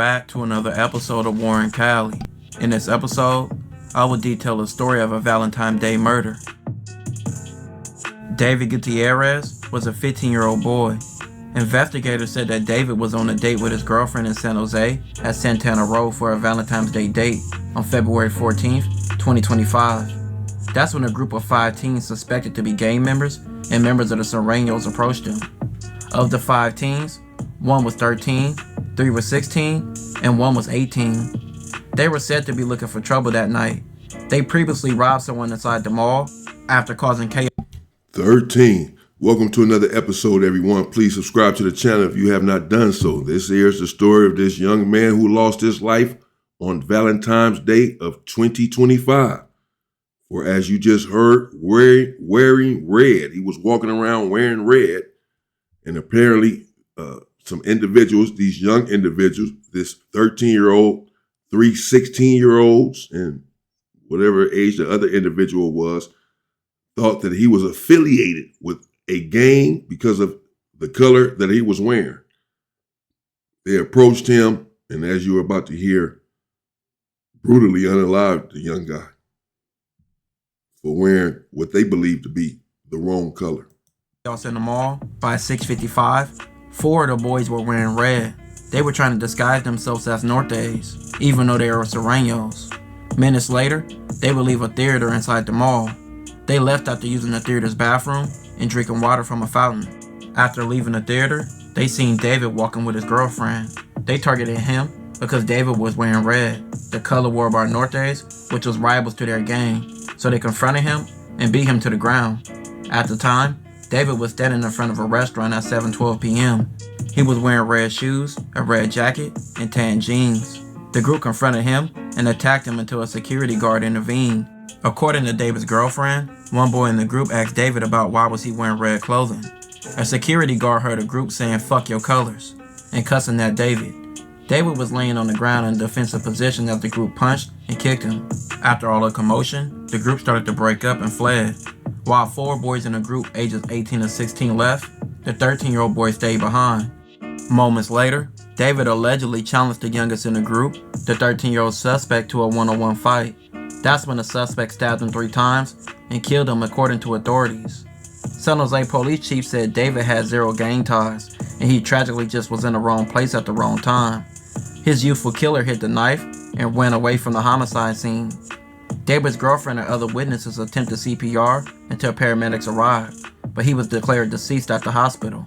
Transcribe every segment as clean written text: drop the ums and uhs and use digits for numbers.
Back to another episode of Warren Cali. In this episode, I will detail the story of a Valentine Day murder. David Gutierrez was a 15-year-old boy. Investigators said that David was on a date with his girlfriend in San Jose at Santana Row for a Valentine's Day date on February 14th, 2025. That's when a group of 5 teens suspected to be gang members and members of the Surenos approached him. Of the 5 teens, 1 was 13, 3 were 16, and 1 was 18. They were said to be looking for trouble that night. They previously robbed someone inside the mall after causing chaos. 13. Welcome to another episode, everyone. Please subscribe to the channel if you have not done so. This here's the story of this young man who lost his life on Valentine's Day of 2025. For as you just heard, wearing red. He was walking around wearing red, and apparently some individuals, these young individuals, this 13-year-old, 3 16-year-olds, and whatever age the other individual was, thought that he was affiliated with a gang because of the color that he was wearing. They approached him, and as you were about to hear, brutally unalived the young guy for wearing what they believed to be the wrong color. In the mall by 6:55, 4 of the boys were wearing red. They were trying to disguise themselves as Nortes, even though they were Surenos. Minutes later, they would leave a theater inside the mall. They left after using the theater's bathroom and drinking water from a fountain. After leaving the theater, they seen David walking with his girlfriend. They targeted him because David was wearing red, the color worn by Nortes, which was rivals to their gang. So they confronted him and beat him to the ground. At the time, David was standing in front of a restaurant at 7:12 p.m. He was wearing red shoes, a red jacket, and tan jeans. The group confronted him and attacked him until a security guard intervened. According to David's girlfriend, one boy in the group asked David about why was he wearing red clothing. A security guard heard a group saying "fuck your colors" and cussing at David. David was laying on the ground in a defensive position as the group punched and kicked him. After all the commotion, the group started to break up and fled. While 4 boys in the group ages 18 to 16 left, the 13-year-old boy stayed behind. Moments later, David allegedly challenged the youngest in the group, the 13-year-old suspect, to a one-on-one fight. That's when the suspect stabbed him 3 times and killed him, according to authorities. San Jose police chief said David had 0 gang ties, and he tragically just was in the wrong place at the wrong time. His youthful killer hid the knife and ran away from the homicide scene. David's girlfriend and other witnesses attempted CPR until paramedics arrived, but he was declared deceased at the hospital.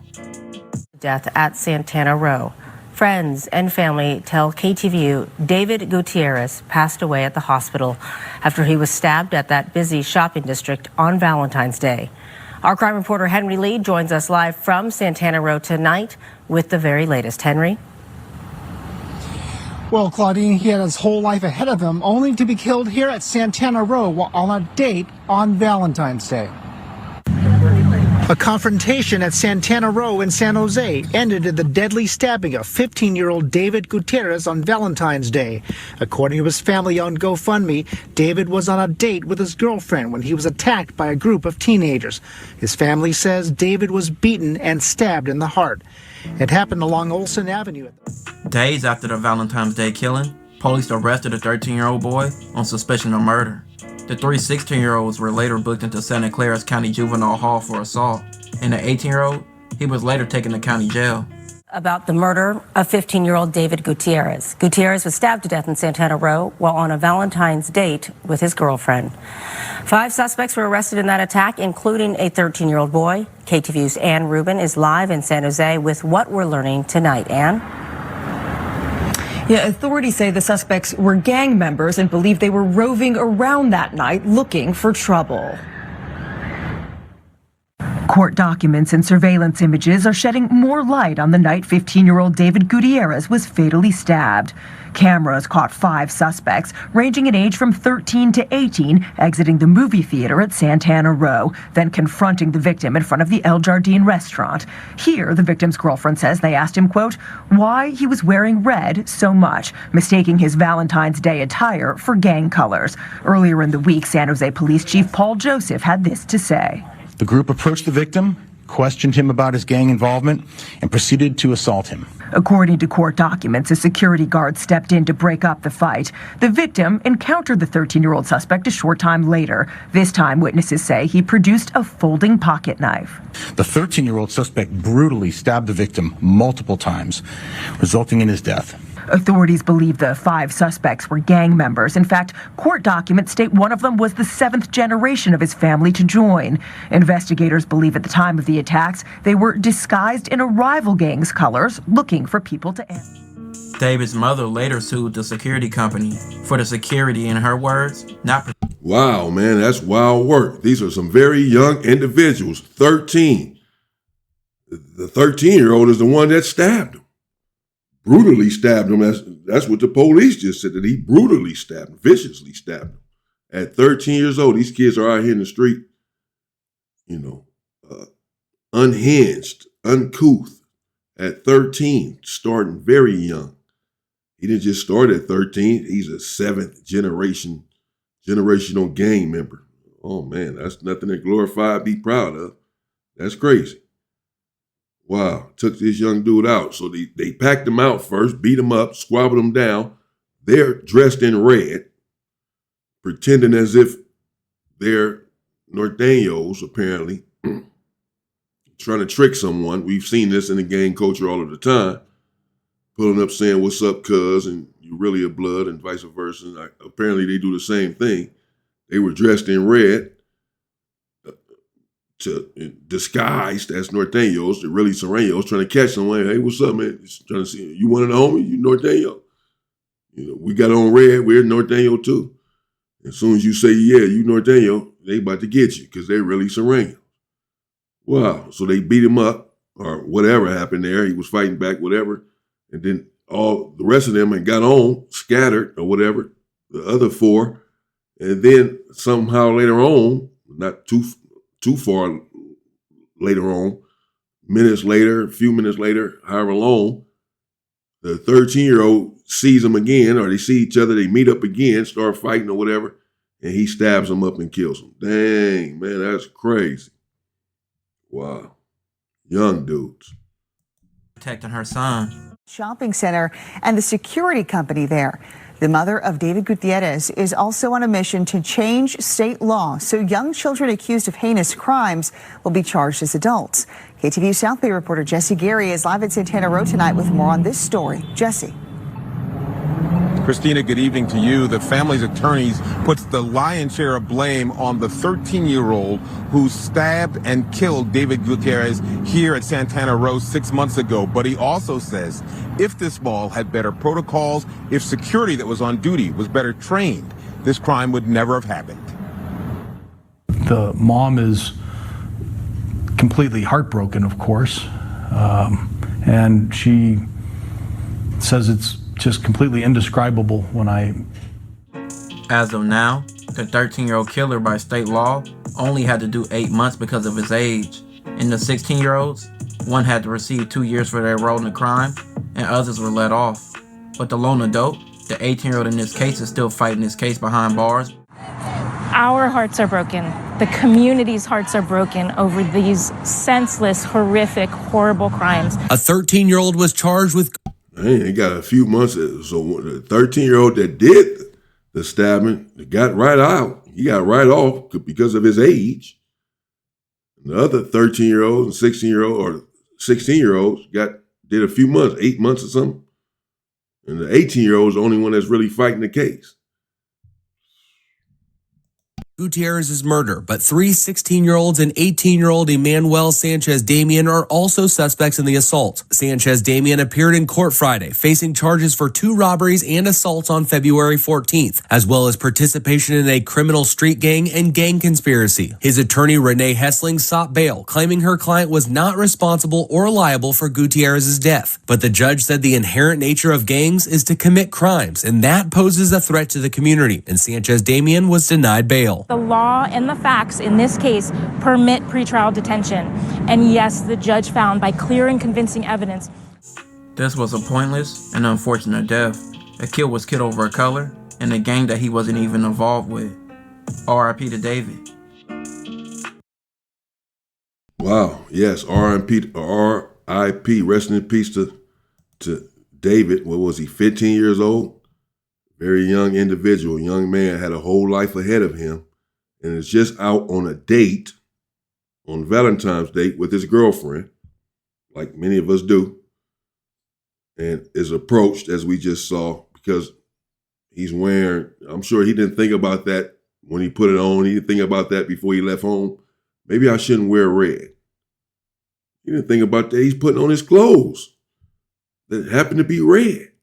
Death at Santana Row. Friends and family tell KTVU David Gutierrez passed away at the hospital after he was stabbed at that busy shopping district on Valentine's Day. Our crime reporter Henry Lee joins us live from Santana Row tonight with the very latest. Henry? Well, Claudine, he had his whole life ahead of him, only to be killed here at Santana Row on a date on Valentine's Day. A confrontation at Santana Row in San Jose ended in the deadly stabbing of 15-year-old David Gutierrez on Valentine's Day. According to his family on GoFundMe, David was on a date with his girlfriend when he was attacked by a group of teenagers. His family says David was beaten and stabbed in the heart. It happened along Olson Avenue. Days after the Valentine's Day killing, police arrested a 13-year-old boy on suspicion of murder. The 3 16-year-olds were later booked into Santa Clara County Juvenile Hall for assault, and the 18-year-old, he was later taken to county jail. About the murder of 15-year-old David Gutierrez. Gutierrez was stabbed to death in Santana Row while on a Valentine's date with his girlfriend. 5 suspects were arrested in that attack, including a 13-year-old boy. KTVU's Ann Rubin is live in San Jose with what we're learning tonight. Ann? Yeah, authorities say the suspects were gang members and believe they were roving around that night looking for trouble. Court documents and surveillance images are shedding more light on the night 15-year-old David Gutierrez was fatally stabbed. Cameras caught 5 suspects, ranging in age from 13 to 18, exiting the movie theater at Santana Row, then confronting the victim in front of the El Jardín restaurant. Here, the victim's girlfriend says they asked him, quote, why he was wearing red so much, mistaking his Valentine's Day attire for gang colors. Earlier in the week, San Jose Police Chief Paul Joseph had this to say. The group approached the victim, questioned him about his gang involvement, and proceeded to assault him. According to court documents, a security guard stepped in to break up the fight. The victim encountered the 13-year-old suspect a short time later. This time, witnesses say he produced a folding pocket knife. The 13-year-old suspect brutally stabbed the victim multiple times, resulting in his death. Authorities believe the 5 suspects were gang members. In fact, court documents state one of them was the 7th generation of his family to join. Investigators believe at the time of the attacks, they were disguised in a rival gang's colors, looking for people to end. David's mother later sued the security company for the security, in her words, not. Wow, man, that's wild work. These are some very young individuals, 13. The 13-year-old is the one that stabbed him. Brutally stabbed him. That's what the police just said, that he brutally stabbed him, viciously stabbed him. At 13 years old, these kids are out here in the street, unhinged, uncouth. At 13, starting very young. He didn't just start at 13. He's a 7th generational gang member. Oh, man, that's nothing to glorify, be proud of. That's crazy. Wow, took this young dude out. So they packed him out first, beat him up, squabbled him down. They're dressed in red, pretending as if they're norteños, apparently, trying to trick someone. We've seen this in the gang culture all of the time, pulling up saying, "What's up, cuz?" and "You really a blood," and vice versa. And apparently they do the same thing. They were dressed in red, disguised as norteños. They're really Surenos, trying to catch someone. "Hey, what's up, man?" Just trying to see, "You one of the homies? You norteño?" We got on red. We're norteño too. As soon as you say, "Yeah, you norteño," they about to get you because they're really Sureños. Wow. So they beat him up or whatever happened there. He was fighting back, whatever. And then all the rest of them had got on, scattered or whatever, the other 4. And then somehow later on, not too far later on, a few minutes later, however long, the 13-year-old sees him again, or they see each other, they meet up again, start fighting or whatever, and he stabs him up and kills him. Dang, man, that's crazy. Wow. Young dudes. Protecting her son. Shopping center and the security company there. The mother of David Gutierrez is also on a mission to change state law so young children accused of heinous crimes will be charged as adults. KTVU South Bay reporter Jesse Gary is live at Santana Row tonight with more on this story. Jesse. Christina, good evening to you. The family's attorneys puts the lion's share of blame on the 13-year-old who stabbed and killed David Gutierrez here at Santana Row 6 months ago. But he also says if this mall had better protocols, if security that was on duty was better trained, this crime would never have happened. The mom is completely heartbroken, of course, and she says it's just completely indescribable when As of now, the 13-year-old killer by state law only had to do 8 months because of his age. And the 16-year-olds, one had to receive 2 years for their role in the crime, and others were let off. But the lone adult, the 18-year-old in this case, is still fighting this case behind bars. Our hearts are broken. The community's hearts are broken over these senseless, horrific, horrible crimes. A 13-year-old was charged with... He got a few months. So the 13-year-old that did the stabbing got right out. He got right off because of his age. And the other 13-year-olds and 16-year-old or 16-year-olds did a few months, 8 months or something. And the 18-year-old is the only one that's really fighting the case. Gutierrez's murder, but 3 16-year-olds and 18-year-old Emmanuel Sanchez Damian are also suspects in the assault. Sanchez Damian appeared in court Friday, facing charges for 2 robberies and assaults on February 14th, as well as participation in a criminal street gang and gang conspiracy. His attorney Renee Hessling sought bail, claiming her client was not responsible or liable for Gutierrez's death. But the judge said the inherent nature of gangs is to commit crimes, and that poses a threat to the community, and Sanchez Damian was denied bail. The law and the facts in this case permit pretrial detention. And yes, the judge found by clear and convincing evidence. This was a pointless and unfortunate death. A kid was killed over a color in a gang that he wasn't even involved with. R.I.P. to David. Wow. Yes. R.I.P. Rest in peace to David. What was he? 15 years old. Very young individual, young man, had a whole life ahead of him, and is just out on a date, on Valentine's Day with his girlfriend, like many of us do, and is approached, as we just saw, because he's wearing, I'm sure he didn't think about that when he put it on. He didn't think about that before he left home. Maybe I shouldn't wear red. He didn't think about that. He's putting on his clothes that happened to be red.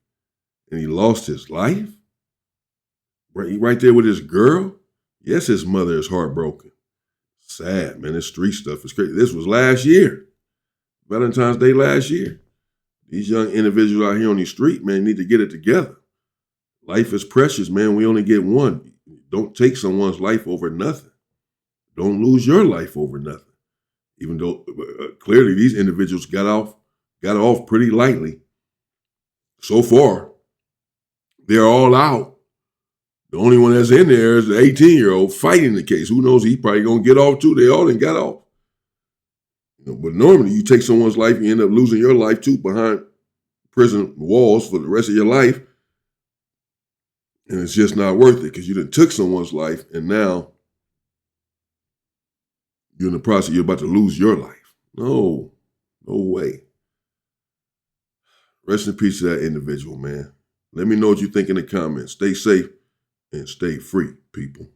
And he lost his life. Right there with his girl. Yes, his mother is heartbroken. Sad, man. This street stuff is crazy. This was last year. Valentine's Day last year. These young individuals out here on the street, man, need to get it together. Life is precious, man. We only get one. Don't take someone's life over nothing. Don't lose your life over nothing. Even though clearly these individuals got off pretty lightly. So far, they're all out. The only one that's in there is the 18-year-old fighting the case. Who knows? He's probably going to get off too. They all done got off. But normally you take someone's life, you end up losing your life too behind prison walls for the rest of your life. And it's just not worth it because you done took someone's life and now you're in the process, you're about to lose your life. No way. Rest in peace to that individual, man. Let me know what you think in the comments. Stay safe and stay free, people.